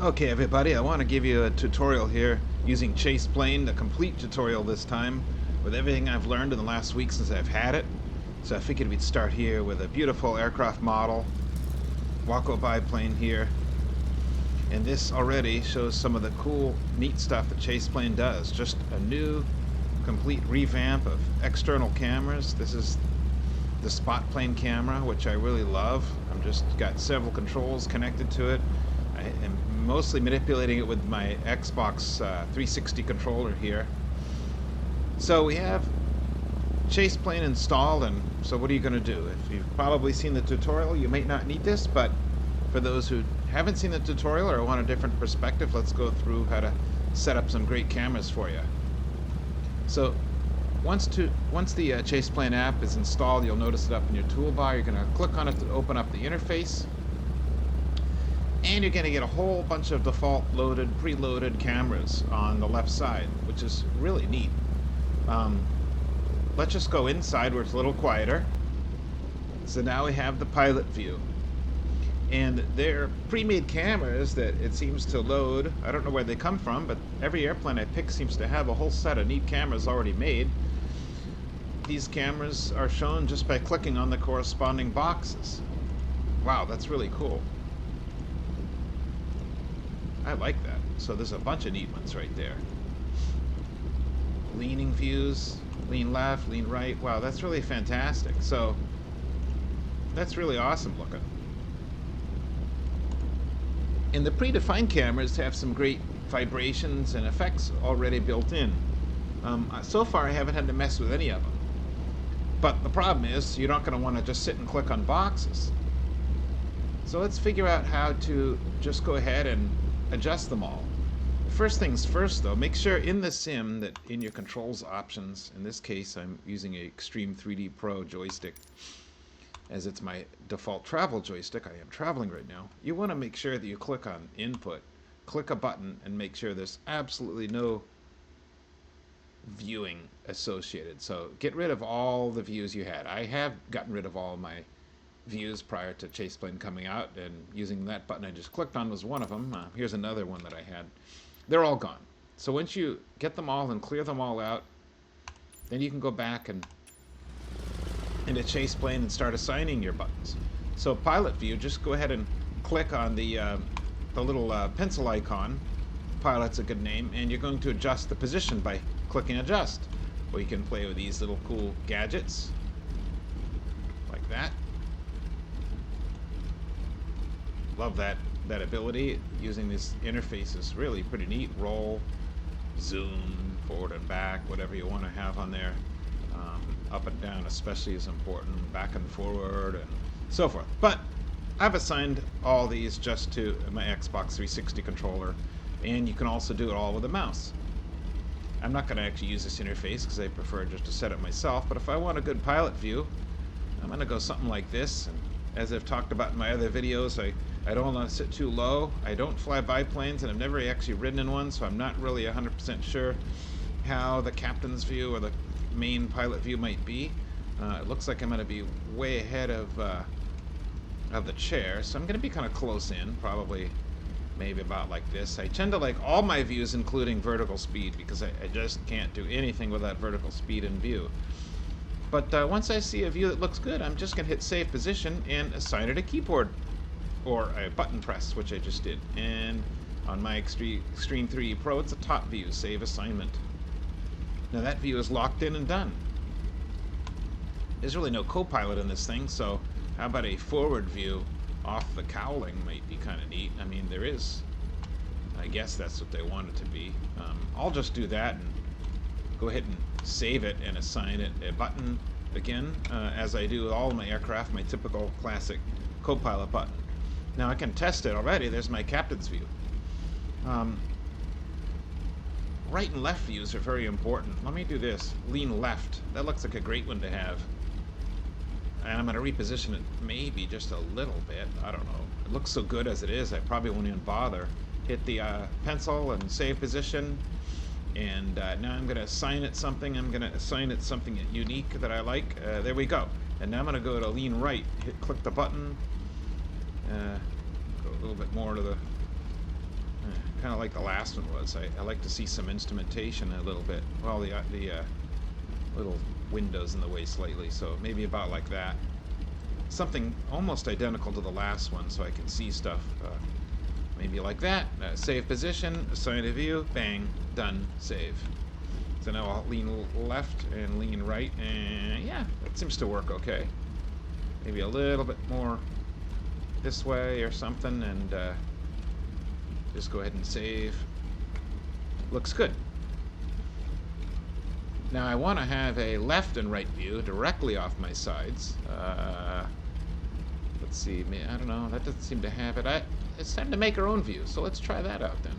Okay, everybody, I want to give you a tutorial here using CHASEPLANE, the complete tutorial this time, with everything I've learned in the last week since I've had it. So I figured we'd start here with a beautiful aircraft model, walk-o biplane here, and this already shows some of the cool, neat stuff that CHASEPLANE does. Just a new, complete revamp of external cameras. This is the spot plane camera, which I really love. I've just got several controls connected to it. I am mostly manipulating it with my Xbox 360 controller here. So we have CHASEPLANE installed, and so what are you going to do? If you've probably seen the tutorial, you might not need this, but for those who haven't seen the tutorial or want a different perspective, let's go through how to set up some great cameras for you. So once the CHASEPLANE app is installed, you'll notice it up in your toolbar. You're going to click on it to open up the interface. And you're going to get a whole bunch of default preloaded cameras on the left side, which is really neat. Let's just go inside where it's a little quieter. So now we have the pilot view. And they're pre-made cameras that it seems to load. I don't know where they come from, but every airplane I pick seems to have a whole set of neat cameras already made. These cameras are shown just by clicking on the corresponding boxes. Wow, that's really cool. I like that. So there's a bunch of neat ones right there. Leaning views, lean left, lean right. Wow, that's really fantastic. So that's really awesome looking. And the predefined cameras have some great vibrations and effects already built in. So far I haven't had to mess with any of them. But the problem is you're not going to want to just sit and click on boxes. So let's figure out how to just go ahead and adjust them all. First things first though, make sure in the sim that in your controls options, in this case I'm using a Extreme 3D Pro joystick as it's my default travel joystick. I am traveling right now. You want to make sure that you click on input, click a button, and make sure there's absolutely no viewing associated. So get rid of all the views you had. I have gotten rid of all my views prior to CHASEPLANE coming out, and using that button I just clicked on was one of them. Here's another one that I had. They're all gone. So once you get them all and clear them all out, then you can go back and into CHASEPLANE and start assigning your buttons. So pilot view, just go ahead and click on the little pencil icon. Pilot's a good name, and you're going to adjust the position by clicking adjust. Or you can play with these little cool gadgets like that. Love that ability. Using this interface is really pretty neat. Roll, zoom, forward and back, whatever you want to have on there. Up and down especially is important. Back and forward and so forth. But I've assigned all these just to my Xbox 360 controller, and you can also do it all with a mouse. I'm not going to actually use this interface because I prefer just to set it myself, but if I want a good pilot view, I'm going to go something like this. And as I've talked about in my other videos, I don't want to sit too low. I don't fly biplanes, and I've never actually ridden in one, so I'm not really 100% sure how the captain's view or the main pilot view might be. It looks like I'm going to be way ahead of the chair, so I'm going to be kind of close in, probably maybe about like this. I tend to like all my views including vertical speed because I just can't do anything without vertical speed in view. But once I see a view that looks good, I'm just going to hit save position and assign it a keyboard or a button press, which I just did. And on my Extreme 3D Pro, it's a top view, save assignment. Now that view is locked in and done. There's really no co-pilot in this thing, so how about a forward view off the cowling might be kind of neat. I mean, there is, I guess that's what they want it to be. I'll just do that and go ahead and save it and assign it a button again, as I do with all of my aircraft, my typical classic co-pilot button. Now I can test it already. There's my captain's view. Right and left views are very important. Let me do this. Lean left. That looks like a great one to have. And I'm going to reposition it maybe just a little bit. I don't know. It looks so good as it is, I probably won't even bother. Hit the pencil and save position. And now I'm going to assign it something. I'm going to assign it something unique that I like. There we go. And now I'm going to go to lean right. Click the button. Go a little bit more to the Kind of like the last one was. I like to see some instrumentation a little bit. Well, the little windows in the way slightly, so maybe about like that. Something almost identical to the last one, so I can see stuff. Maybe like that. Save position, assign a view, bang, done, save. So now I'll lean left and lean right, and yeah, that seems to work okay. Maybe a little bit more this way or something, and just go ahead and save. Looks good. Now I want to have a left and right view directly off my sides. Let's see, I don't know, that doesn't seem to have it. It's time to make our own view, so let's try that out then.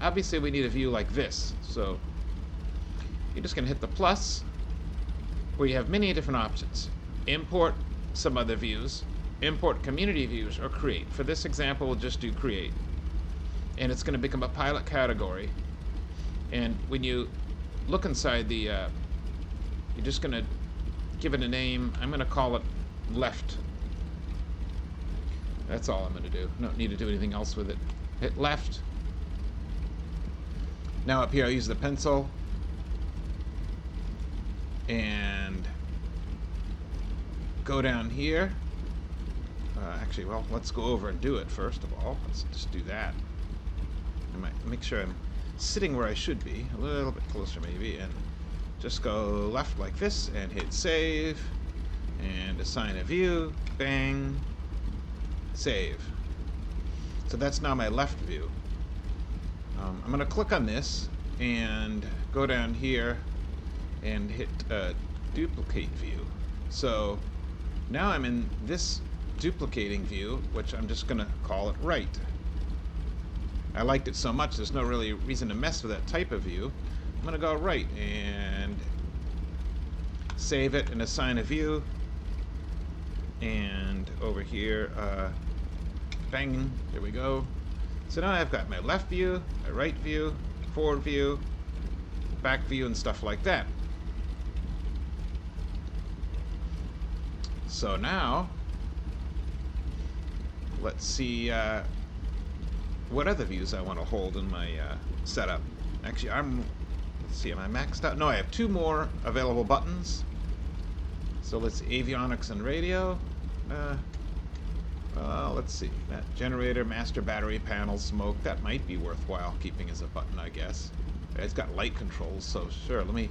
Obviously we need a view like this, so you're just going to hit the plus, where you have many different options. Import some other views, import community views, or create. For this example, we'll just do create. And it's going to become a pilot category. And when you look inside the, you're just going to give it a name. I'm going to call it left. That's all I'm going to do. Don't need to do anything else with it. Hit left. Now up here I'll use the pencil. And go down here. Actually, well, let's go over and do it first of all. Let's just do that. I might make sure I'm sitting where I should be, a little bit closer maybe, and just go left like this and hit save and assign a view, bang, save. So that's now my left view. I'm going to click on this and go down here and hit duplicate view. So now I'm in this duplicating view, which I'm just going to call it right. I liked it so much there's no really reason to mess with that type of view. I'm going to go right and save it and assign a view. And over here, bang, there we go. So now I've got my left view, my right view, forward view, back view, and stuff like that. So now, let's see what other views I want to hold in my setup. Actually, let's see, am I maxed out? No, I have 2 more available buttons. So let's avionics and radio. Let's see, that generator, master battery panel, smoke, that might be worthwhile keeping as a button, I guess. It's got light controls, so sure, let me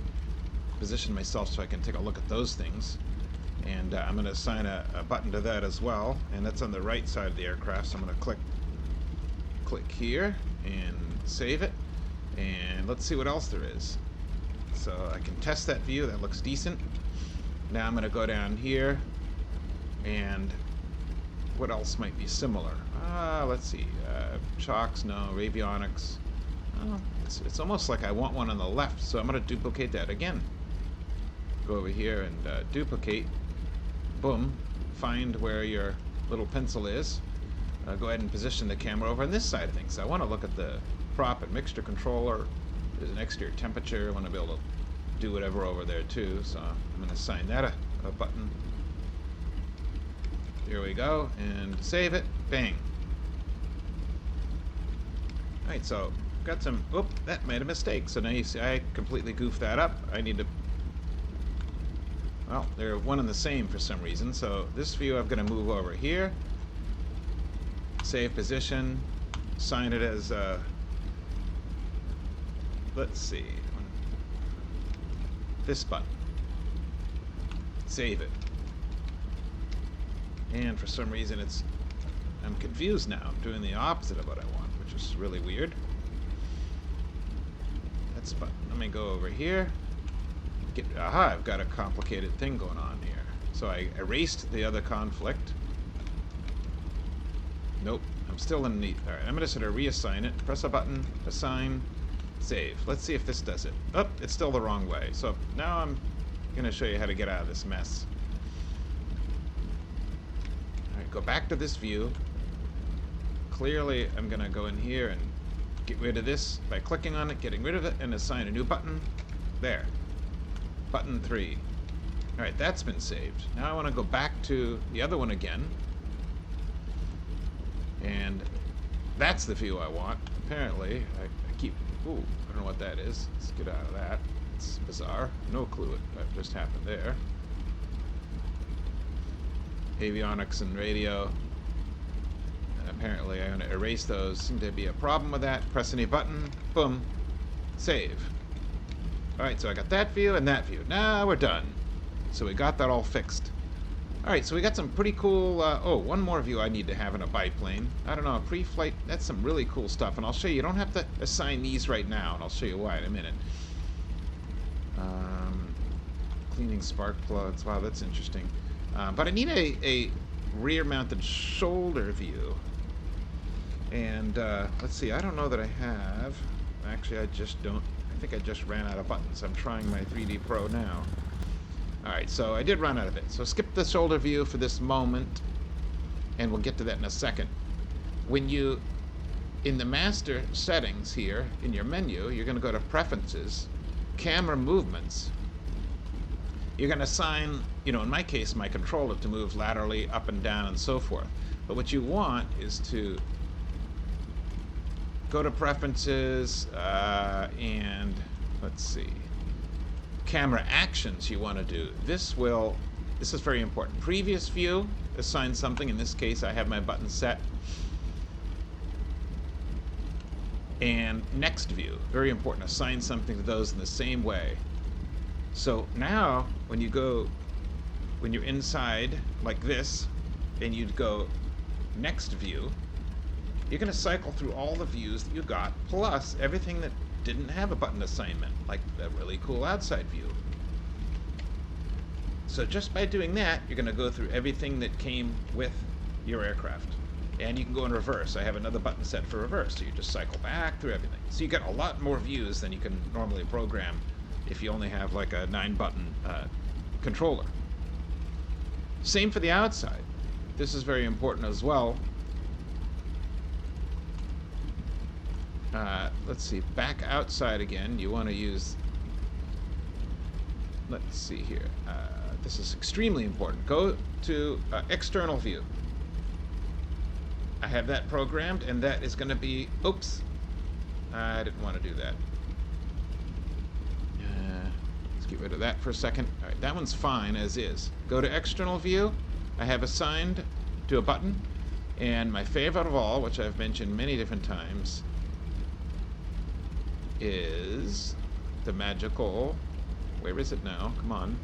position myself so I can take a look at those things. And I'm going to assign a button to that as well, and that's on the right side of the aircraft, so I'm going to click here and save it, and let's see what else there is. So I can test that view, that looks decent. Now I'm going to go down here, and what else might be similar? Let's see, shocks, no, avionics. Oh, it's almost like I want one on the left, so I'm going to duplicate that again. Go over here and duplicate. Boom. Find where your little pencil is. Go ahead and position the camera over on this side of things. I want to look at the prop and mixture controller. There's an exterior temperature. I want to be able to do whatever over there too, so I'm going to assign that a button. Here we go, and save it. Bang. Alright, so got some, oop, that made a mistake. So now you see I completely goofed that up. I need to, well, they're one and the same for some reason. So this view I'm going to move over here. Save position. Assign it as, let's see, this button. Save it. And for some reason I'm confused now. I'm doing the opposite of what I want, which is really weird. That's button. Let me go over here. Aha, I've got a complicated thing going on here. So I erased the other conflict. Nope, I'm still in the... Alright, I'm going to sort of reassign it. Press a button, assign, save. Let's see if this does it. Oh, it's still the wrong way. So now I'm going to show you how to get out of this mess. Alright, go back to this view. Clearly, I'm going to go in here and get rid of this by clicking on it, getting rid of it, and assign a new button. There. Button 3. Alright, that's been saved. Now I want to go back to the other one again. And That's the view I want. Apparently, I keep... Ooh, I don't know what that is. Let's get out of that. It's bizarre. No clue what just happened there. Avionics and radio. Apparently, I'm going to erase those. Seems to be a problem with that. Press any button. Boom. Save. Alright, so I got that view and that view. Now we're done. So we got that all fixed. Alright, so we got some pretty cool... oh, one more view I need to have in a biplane. I don't know, pre-flight... That's some really cool stuff. And I'll show you. You don't have to assign these right now. And I'll show you why in a minute. Cleaning spark plugs. Wow, that's interesting. But I need a rear-mounted shoulder view. And let's see, I don't know that I have. Actually, I just don't. I think I just ran out of buttons. I'm trying my 3D Pro now. Alright, so I did run out of it. So skip the shoulder view for this moment, and we'll get to that in a second. When you, in the master settings here, in your menu, you're going to go to Preferences, Camera Movements. You're going to assign, you know, in my case, my controller to move laterally, up and down, and so forth. But what you want is to go to Preferences, and let's see, Camera Actions you want to do. This is very important. Previous view, assign something. In this case, I have my button set. And next view, very important. Assign something to those in the same way. So now, when you're inside like this, and you'd go next view, you're going to cycle through all the views that you got, plus everything that didn't have a button assignment, like the really cool outside view. So just by doing that, you're going to go through everything that came with your aircraft. And you can go in reverse. I have another button set for reverse, so you just cycle back through everything. So you get a lot more views than you can normally program if you only have like a 9-button controller. Same for the outside. This is very important as well. Let's see, back outside again, you want to use, let's see here, this is extremely important. Go to external view. I have that programmed, and that is going to be, oops, I didn't want to do that. Let's get rid of that for a second. All right, that one's fine as is. Go to external view. I have assigned to a button, and my favorite of all, which I've mentioned many different times, is the magical, where is it now? Come on.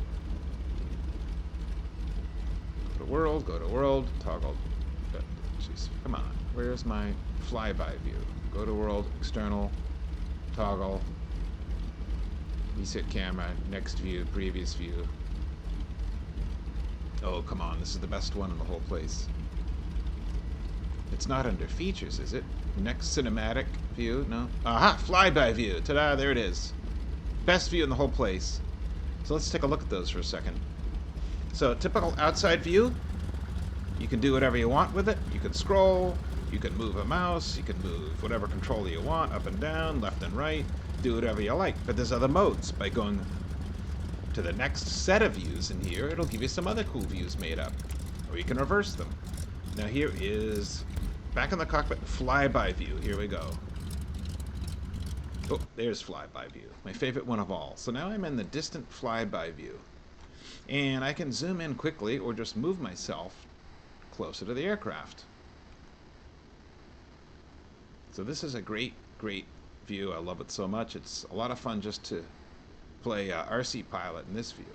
Go to world, toggle. Jeez, come on. Where's my flyby view? Go to world, external, toggle, reset camera, next view, previous view. Oh, come on. This is the best one in the whole place. It's not under features, is it? Next cinematic view? No. Aha! Flyby view. Ta-da! There it is. Best view in the whole place. So let's take a look at those for a second. So typical outside view. You can do whatever you want with it. You can scroll. You can move a mouse. You can move whatever controller you want, up and down, left and right. Do whatever you like. But there's other modes. By going to the next set of views in here, it'll give you some other cool views made up. Or you can reverse them. Now here is... back in the cockpit, flyby view. Here we go. Oh, there's flyby view. My favorite one of all. So now I'm in the distant flyby view. And I can zoom in quickly or just move myself closer to the aircraft. So this is a great, great view. I love it so much. It's a lot of fun just to play RC pilot in this view.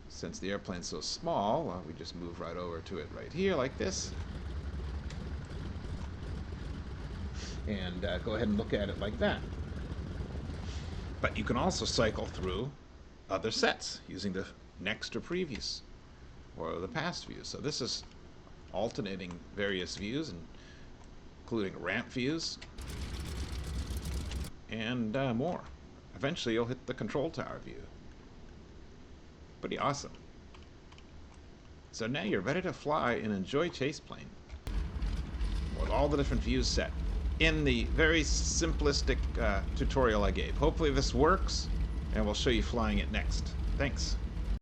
Since the airplane's so small, we just move right over to it right here like this. And go ahead and look at it like that. But you can also cycle through other sets using the next or previous or the past view. So this is alternating various views, including ramp views and more. Eventually you'll hit the control tower view. Pretty awesome. So now you're ready to fly and enjoy CHASEPLANE with all the different views set in the very simplistic tutorial I gave. Hopefully this works, and we'll show you flying it next. Thanks.